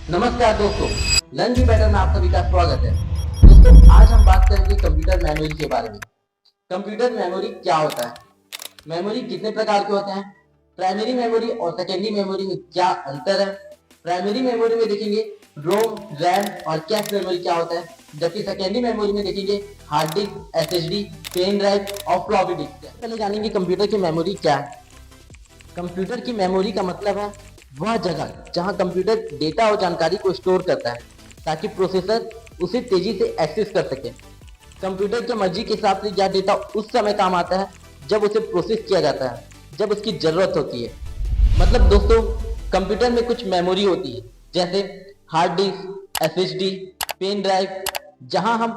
नमस्कार दोस्तों, learn be better में आप सभी का स्वागत है। दोस्तों, आज हम बात करेंगे कंप्यूटर मेमोरी के बारे में। कंप्यूटर मेमोरी क्या होता है, मेमोरी कितने प्रकार के होते हैं, प्राइमरी मेमोरी और सेकेंडरी मेमोरी में क्या अंतर है। प्राइमरी मेमोरी में देखेंगे रोम, रैम और कैश मेमोरी क्या होता है, जबकि सेकेंडरी मेमोरी में देखेंगे hard disk, SSD, pen drive और फ्लॉपी डिस्क। पहले जानेंगे कंप्यूटर की मेमोरी क्या है। कंप्यूटर की मेमोरी का मतलब है वह जगह जहां कंप्यूटर डेटा और जानकारी को स्टोर करता है ताकि प्रोसेसर उसे तेजी से एक्सेस कर सके। कंप्यूटर की मर्जी के हिसाब से यह डेटा उस समय काम आता है जब उसे प्रोसेस किया जाता है, जब उसकी जरूरत होती है। मतलब दोस्तों, कंप्यूटर में कुछ मेमोरी होती है जैसे hard disk, SSD, pen drive, जहां हम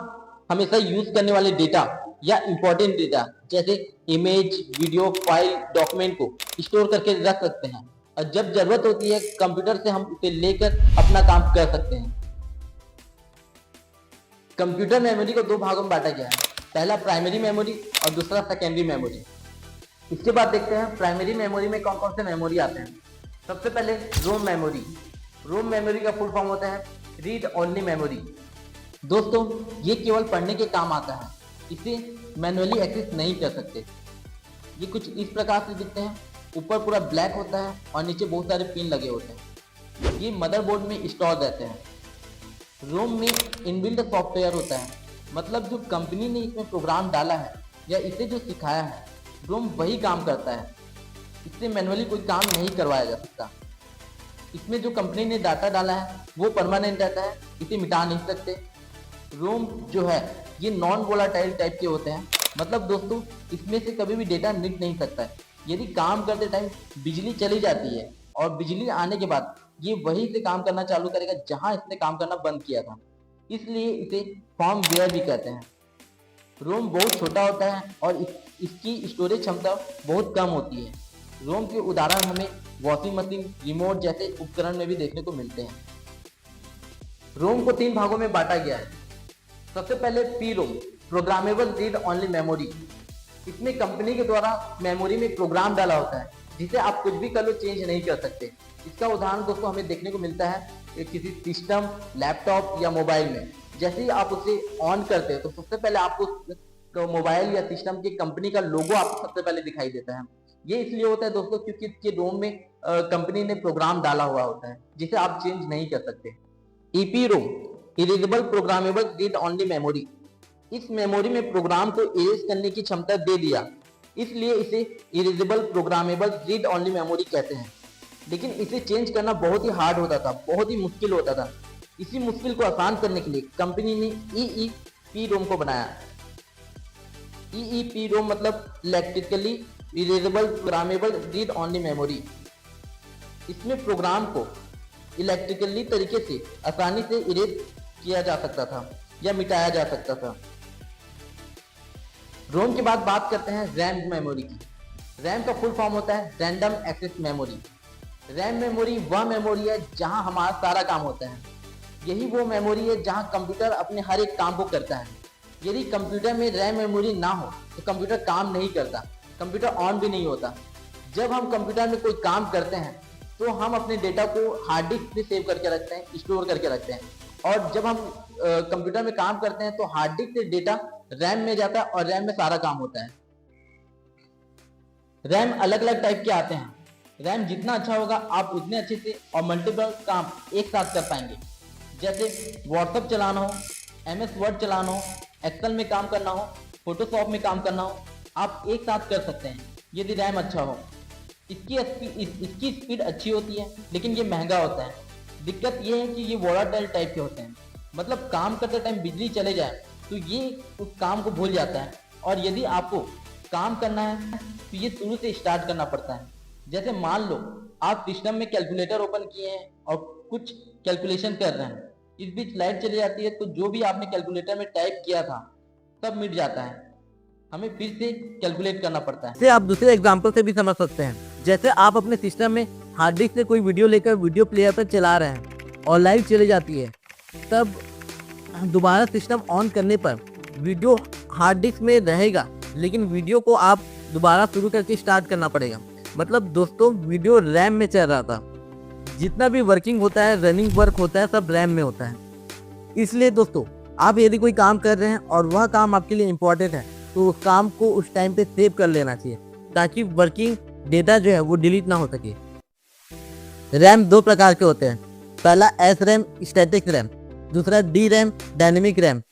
हमेशा यूज करने वाले डेटा या इंपॉर्टेंट डेटा जैसे इमेज, वीडियो, फाइल, डॉक्यूमेंट को स्टोर करके रख सकते हैं और जब जरूरत होती है कंप्यूटर से हम उसे लेकर अपना काम कर सकते हैं। कंप्यूटर मेमोरी को दो भागों में बांटा गया है, पहला प्राइमरी मेमोरी और दूसरा सेकेंडरी मेमोरी। इसके बाद देखते हैं प्राइमरी मेमोरी में कौन कौन से मेमोरी आते हैं। सबसे पहले रोम मेमोरी। रोम मेमोरी का फुल फॉर्म होता है रीड ओनली मेमोरी। दोस्तों, ये केवल पढ़ने के काम आता है, इसे मैनुअली एक्सेस नहीं कर सकते। ये कुछ इस प्रकार से दिखते हैं, ऊपर पूरा ब्लैक होता है और नीचे बहुत सारे पिन लगे होते हैं। ये मदरबोर्ड में स्टोर रहते हैं। रोम में इनबिल्ट सॉफ्टवेयर होता है, मतलब जो कंपनी ने इसमें प्रोग्राम डाला है या इसे जो सिखाया है, रोम वही काम करता है। इससे मैनुअली कोई काम नहीं करवाया जा सकता। इसमें जो कंपनी ने डाटा डाला है वो परमानेंट रहता है, इसे मिटा नहीं सकते। रोम जो है ये नॉन वोलाटाइल टाइप के होते हैं, मतलब दोस्तों इसमें से कभी भी डेटा मिट नहीं सकता है। यदि काम करते टाइम बिजली चली जाती है और बिजली आने के बाद ये वहीं से काम करना चालू करेगा जहां इसने काम करना बंद किया था, इसलिए इसे फर्मवेयर भी कहते हैं। रोम बहुत छोटा होता है और इसकी स्टोरेज क्षमता बहुत कम होती है। रोम के उदाहरण हमें वॉशिंग मशीन, रिमोट जैसे उपकरण में भी देखने को मिलते हैं। रोम को तीन भागों में बांटा गया है। सबसे पहले P ROM, programmable read only memory. इसमें कंपनी के द्वारा मेमोरी में प्रोग्राम डाला होता है जिसे आप कुछ भी कर लो चेंज नहीं कर सकते। इसका उदाहरण दोस्तों हमें देखने को मिलता है किसी सिस्टम, लैपटॉप या मोबाइल में। जैसे ही आप उसे ऑन करते हैं तो सबसे पहले आपको मोबाइल या सिस्टम की कंपनी का लोगो आपको सबसे पहले दिखाई देता है। ये इसलिए होता है दोस्तों क्योंकि इसके रोम में कंपनी ने प्रोग्राम डाला हुआ होता है जिसे आप चेंज नहीं कर सकते। EPROM, erasable programmable read only memory. इस मेमोरी में प्रोग्राम को इरेज करने की क्षमता दे दिया, इसलिए इसे erasable programmable read only memory कहते हैं। लेकिन इसे चेंज करना बहुत ही हार्ड होता था, बहुत ही मुश्किल होता था। इसी मुश्किल को आसान करने के लिए कंपनी ने ईईपी रोम को बनाया। ईईपी रोम मतलब electrically erasable programmable read only memory. इसमें प्रोग्राम को इलेक्ट्रिकली तरीके से आसानी से इरेज किया जा सकता था या मिटाया जा सकता था। रोम के बाद बात करते हैं रैम मेमोरी की। रैम का फुल फॉर्म होता है random access memory. RAM memory वह मेमोरी है जहां हमारा सारा काम होता है। यही वो मेमोरी है जहां कंप्यूटर अपने हर एक काम को करता है। यदि कंप्यूटर में रैम मेमोरी ना हो तो कंप्यूटर काम नहीं करता, कंप्यूटर ऑन भी नहीं होता। जब हम कंप्यूटर में कोई काम करते हैं तो हम अपने डेटा को हार्ड डिस्क पे सेव करके रखते हैं, स्टोर करके रखते हैं। और जब हम कंप्यूटर में काम करते हैं तो हार्ड डिस्क से डेटा रैम में जाता है और रैम में सारा काम होता है। रैम अलग अलग टाइप के आते हैं। रैम जितना अच्छा होगा आप उतने अच्छे से और मल्टीपल काम एक साथ कर पाएंगे। जैसे व्हाट्सएप चलाना हो, एमएस वर्ड चलाना हो, एक्सेल में काम करना हो, फोटोशॉप में काम करना हो, आप एक साथ कर सकते हैं यदि रैम अच्छा हो। इसकी स्पीड अच्छी होती है लेकिन ये महंगा होता है। दिक्कत ये है कि ये वोलाटाइल टाइप के होते हैं, मतलब काम करते टाइम बिजली चले जाए तो ये उस काम को भूल जाता है और यदि आपको काम करना है तो ये शुरू से स्टार्ट करना पड़ता है। जैसे मान लो आप सिस्टम में कैलकुलेटर ओपन किए हैं और कुछ कैलकुलेशन कर रहे हैं, इस बीच लाइट चली जाती है तो जो भी आपने कैलकुलेटर में टाइप किया था सब मिट जाता है, हमें फिर से कैलकुलेट करना पड़ता है। इसे आप दूसरे एग्जाम्पल से भी समझ सकते हैं। जैसे आप अपने सिस्टम में हार्ड डिस्क से कोई वीडियो लेकर वीडियो प्लेयर पर चला रहे हैं और लाइट चली जाती है, तब दोबारा सिस्टम ऑन करने पर वीडियो हार्ड डिस्क में रहेगा लेकिन वीडियो को आप दोबारा शुरू करके स्टार्ट करना पड़ेगा। मतलब दोस्तों वीडियो रैम में चल रहा था जितना भी वर्किंग होता है, रनिंग वर्क होता है, सब रैम में होता है। इसलिए दोस्तों, आप यदि कोई काम कर रहे हैं और वह काम आपके लिए इम्पोर्टेंट है तो उस काम को उस टाइम पे सेव कर लेना चाहिए, ताकि वर्किंग डेटा जो है वो डिलीट ना हो सके। रैम दो प्रकार के होते हैं, पहला एस रैम स्टैटिक रैम, दूसरा D RAM dynamic RAM.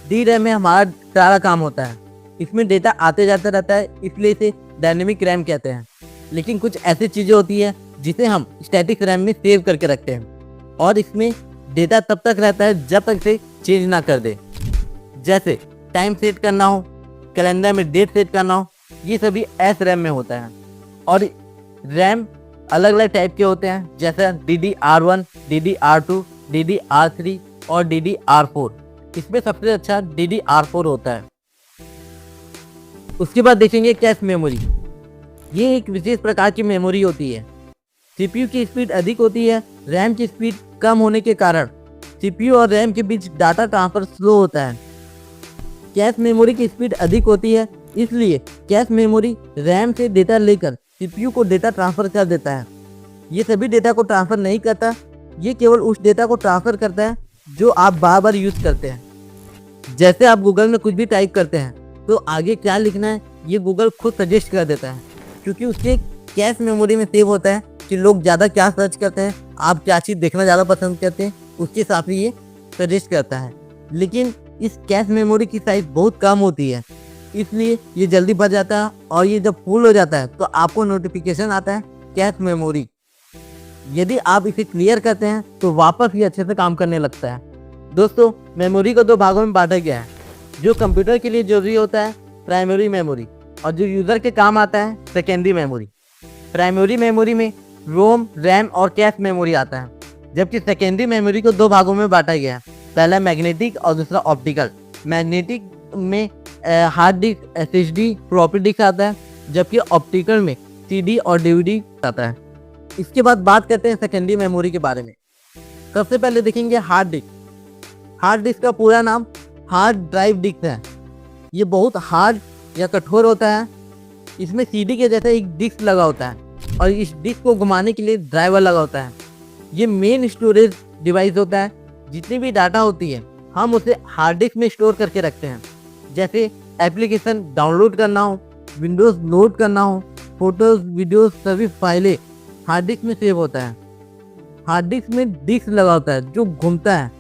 D RAM में हमारा सारा काम होता है, इसमें डेटा आते जाते रहता है, इसलिए इसे डायनेमिक रैम कहते हैं। लेकिन कुछ ऐसी चीज़ें होती है जिसे हम स्टैटिक रैम में सेव करके रखते हैं और इसमें डेटा तब तक रहता है जब तक इसे चेंज ना कर दे। जैसे टाइम सेट करना हो, कैलेंडर में डेट सेट करना हो, ये सभी एस रैम में होता है। और रैम अलग अलग टाइप के होते हैं, जैसे DDR1, DDR2, DDR3 और DDR4। इसमें सबसे अच्छा DDR4 होता है। उसके बाद देखेंगे कैश मेमोरी। ये एक विशेष प्रकार की मेमोरी होती है। CPU की स्पीड अधिक होती है, रैम की स्पीड कम होने के कारण CPU और रैम के बीच डाटा ट्रांसफर स्लो होता है। कैश मेमोरी की स्पीड अधिक होती है, इसलिए कैश मेमोरी रैम से डेटा लेकर CPU को डेटा ट्रांसफर कर देता है। ये सभी डेटा को ट्रांसफर नहीं करता, ये केवल उस डेटा को ट्रांसफर करता है जो आप बार बार यूज़ करते हैं। जैसे आप गूगल में कुछ भी टाइप करते हैं तो आगे क्या लिखना है ये गूगल खुद सजेस्ट कर देता है, क्योंकि उसके कैश मेमोरी में सेव होता है कि लोग ज़्यादा क्या सर्च करते हैं, आप क्या चीज़ देखना ज़्यादा पसंद करते हैं, उसके हिसाब से ये सजेस्ट करता है। लेकिन इस कैश मेमोरी की साइज बहुत कम होती है, इसलिए ये जल्दी भर जाता है और ये जब फुल हो जाता है तो आपको नोटिफिकेशन आता है कैश मेमोरी। यदि आप इसे क्लियर करते हैं तो वापस ये अच्छे से काम करने लगता है। दोस्तों, मेमोरी को दो भागों में बांटा गया है। जो कंप्यूटर के लिए जरूरी होता है प्राइमरी मेमोरी, और जो यूज़र के काम आता है सेकेंडरी मेमोरी। प्राइमरी मेमोरी में रोम, रैम और कैश मेमोरी आता है, जबकि सेकेंडरी मेमोरी को दो भागों में बांटा गया है, पहला मैग्नेटिक और दूसरा ऑप्टिकल। मैग्नेटिक में hard disk, SSD, floppy disk आता है, जबकि ऑप्टिकल में CD और DVD आता है। इसके बाद बात करते हैं सेकेंडरी मेमोरी के बारे में। सबसे पहले देखेंगे हार्ड डिस्क। हार्ड डिस्क का पूरा नाम हार्ड ड्राइव डिस्क है। ये बहुत हार्ड या कठोर होता है। इसमें CD के जैसा एक डिस्क लगा होता है और इस डिस्क को घुमाने के लिए ड्राइवर लगा होता है। ये मेन स्टोरेज डिवाइस होता है। जितनी भी डाटा होती है हम उसे हार्ड डिस्क में स्टोर करके रखते हैं। जैसे एप्लीकेशन डाउनलोड करना हो, विंडोज़ लोड करना हो, फोटोज़, वीडियोज़, सभी फाइलें हार्ड डिस्क में सेव होता है। हार्ड डिस्क में डिस्क लगा होता है जो घूमता है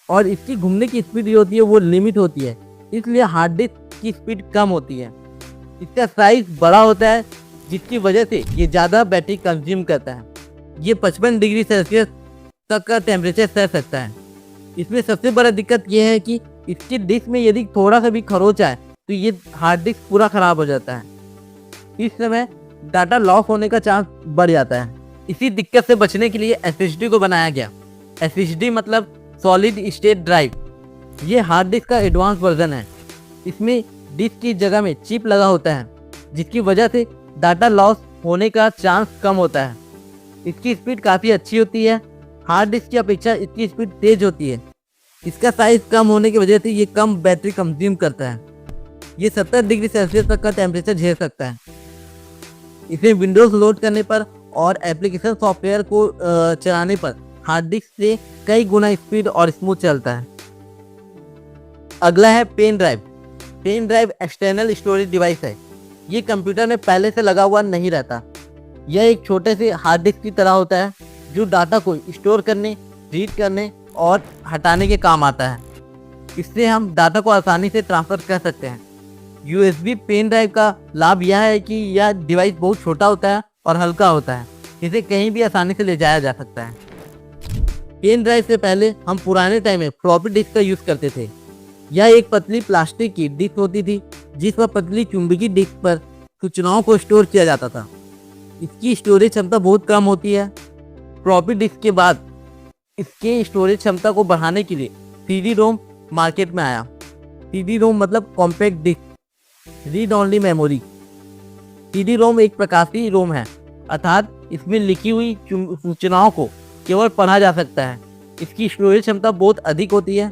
और इसकी घूमने की स्पीड जो होती है वो लिमिट होती है, इसलिए हार्ड डिस्क की स्पीड कम होती है। इसका साइज बड़ा होता है जिसकी वजह से ये ज़्यादा बैटरी कंज्यूम करता है। ये 55 डिग्री सेल्सियस तक का टेम्परेचर सह सकता है। इसमें सबसे बड़ा दिक्कत ये है कि इसकी डिस्क में यदि थोड़ा सा भी खरोच आए तो ये हार्ड डिस्क पूरा ख़राब हो जाता है। इस समय डाटा लॉस होने का चांस बढ़ जाता है। इसी दिक्कत से बचने के लिए SSD को बनाया गया। SSD मतलब सॉलिड स्टेट ड्राइव। ये हार्ड डिस्क का एडवांस वर्जन है। इसमें डिस्क की जगह में चिप लगा होता है, जिसकी वजह से डाटा लॉस होने का चांस कम होता है। इसकी स्पीड काफ़ी अच्छी होती है। हार्ड डिस्क की अपेक्षा इसकी स्पीड तेज होती है। इसका साइज कम होने की वजह से ये कम बैटरी कंज्यूम करता है। ये 70 डिग्री सेल्सियस तक का टेम्परेचर झेल सकता है। इसे विंडोज़ लोड करने पर और एप्लीकेशन सॉफ्टवेयर को चलाने पर हार्ड डिस्क से कई गुना स्पीड और स्मूथ चलता है। अगला है pen drive. Pen drive external storage device है। ये कंप्यूटर में पहले से लगा हुआ नहीं रहता। यह एक छोटे से हार्ड डिस्क की तरह होता है जो डाटा को स्टोर करने, रीड करने और हटाने के काम आता है। इससे हम डाटा को आसानी से ट्रांसफ़र कर सकते हैं। USB पेन ड्राइव का लाभ यह है कि यह डिवाइस बहुत छोटा होता है और हल्का होता है। इसे कहीं भी आसानी से ले जाया जा सकता है। पेन ड्राइव से पहले हम पुराने टाइम में फ्लॉपी डिस्क का यूज़ करते थे। यह एक पतली प्लास्टिक की डिस्क होती थी जिस पर पतली चुंबकीय डिस्क पर सूचनाओं को स्टोर किया जाता था। इसकी स्टोरेज क्षमता बहुत कम होती है। फ्लॉपी डिस्क के बाद इसके स्टोरेज क्षमता को बढ़ाने के लिए CD-ROM मार्केट में आया। CD-ROM मतलब compact disk, read only memory. CD-ROM एक प्रकाशीय रोम है, अर्थात इसमें लिखी हुई सूचनाओं को केवल पढ़ा जा सकता है। इसकी स्टोरेज क्षमता बहुत अधिक होती है,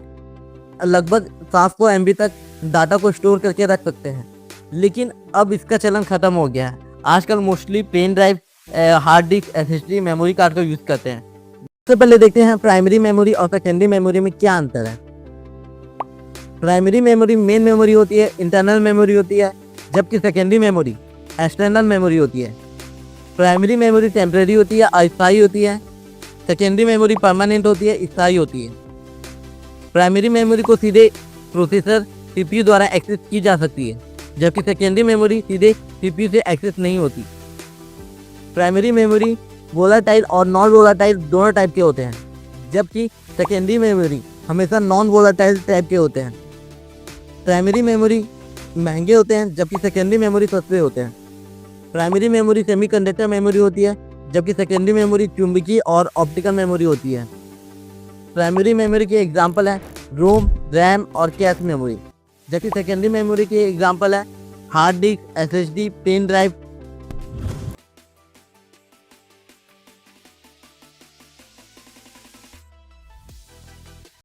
लगभग 700 MB तक डाटा को स्टोर करके रख सकते हैं। लेकिन अब इसका चलन ख़त्म हो गया है। आजकल mostly pen drive hard disk, SSD, memory card का यूज करते हैं। सबसे पहले देखते हैं प्राइमरी मेमोरी और सेकेंडरी मेमोरी में क्या अंतर है। प्राइमरी मेमोरी मेन मेमोरी होती है, इंटरनल मेमोरी होती है, जबकि सेकेंडरी मेमोरी एक्सटर्नल मेमोरी होती है। प्राइमरी मेमोरी टेम्परेरी होती है, अस्थायी होती है। सेकेंडरी मेमोरी परमानेंट होती है, स्थायी होती है। प्राइमरी मेमोरी को सीधे प्रोसेसर सीपीयू द्वारा एक्सेस की जा सकती है, जबकि सेकेंडरी मेमोरी सीधे सीपीयू से एक्सेस नहीं होती। प्राइमरी मेमोरी वोलाटाइल और नॉन वोलाटाइल दोनों टाइप के होते हैं, जबकि सेकेंडरी मेमोरी हमेशा नॉन वोलाटाइल टाइप के होते हैं। प्राइमरी मेमोरी महंगे होते हैं, जबकि सेकेंडरी मेमोरी सस्ते होते हैं। प्राइमरी मेमोरी सेमीकंडक्टर मेमोरी होती है, जबकि सेकेंडरी मेमोरी चुंबकीय और ऑप्टिकल मेमोरी होती है। प्राइमरी मेमोरी के एग्जाम्पल है रोम, रैम और कैश मेमोरी, जबकि सेकेंडरी मेमोरी के एग्जाम्पल है hard disk, SSD, pen drive,